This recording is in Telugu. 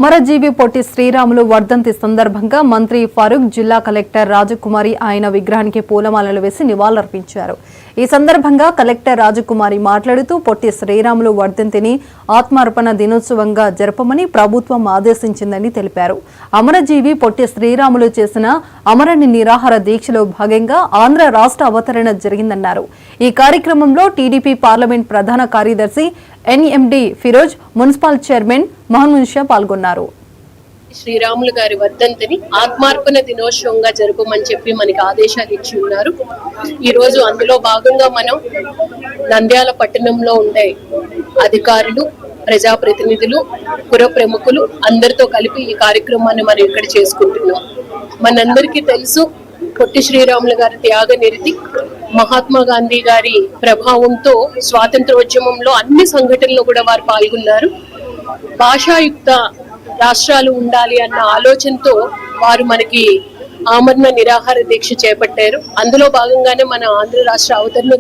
అమరజీవి పొట్టి శ్రీరాములు వర్ధంతి సందర్భంగా మంత్రి ఫారూక్, జిల్లా కలెక్టర్ రాజకుమారి ఆయన విగ్రహానికి పూలమాలలు వేసి నివాళులర్పించారు. ఈ సందర్భంగా కలెక్టర్ రాజకుమారి మాట్లాడుతూ పొట్టి శ్రీరాములు వర్ధంతిని ఆత్మార్పణ దినోత్సవంగా జరపమని ప్రభుత్వం ఆదేశించిందని తెలిపారు. అమరజీవి పొట్టి శ్రీరాములు చేసిన అమరని నిరాహార దీక్షలో భాగంగా ఆంధ్ర రాష్ట్ర అవతరణ జరిగిందన్నారు. ఈ కార్యక్రమంలో టీడీపీ పార్లమెంట్ ప్రధాన కార్యదర్శి NMD Firoz, municipal chairman Mohammed Shah పాల్గొన్నారు. శ్రీరాములు గారి వర్ధంతిని ఆత్మార్పణ దినోత్సవంగా జరపమని చెప్పి మనకి ఆదేశాలు ఇచ్చి ఉన్నారు. ఈ రోజు అందులో భాగంగా మనం నంద్యాల పట్టణంలో ఉండే అధికారులు, ప్రజాప్రతినిధులు, పుర ప్రముఖులు అందరితో కలిపి ఈ కార్యక్రమాన్ని మనం ఇక్కడ చేసుకుంటున్నాం. మనందరికీ తెలుసు, పొట్టి శ్రీరాములు గారి త్యాగ నిరతి, మహాత్మా గాంధీ గారి ప్రభావంతో స్వాతంత్రోద్యమంలో అన్ని సంఘటనలు కూడా వారు పాల్గొన్నారు. భాషాయుక్త రాష్ట్రాలు ఉండాలి అన్న ఆలోచనతో వారు మనకి ఆమరణ నిరాహార దీక్ష చేపట్టారు. అందులో భాగంగానే మన ఆంధ్ర రాష్ట్ర అవతరణ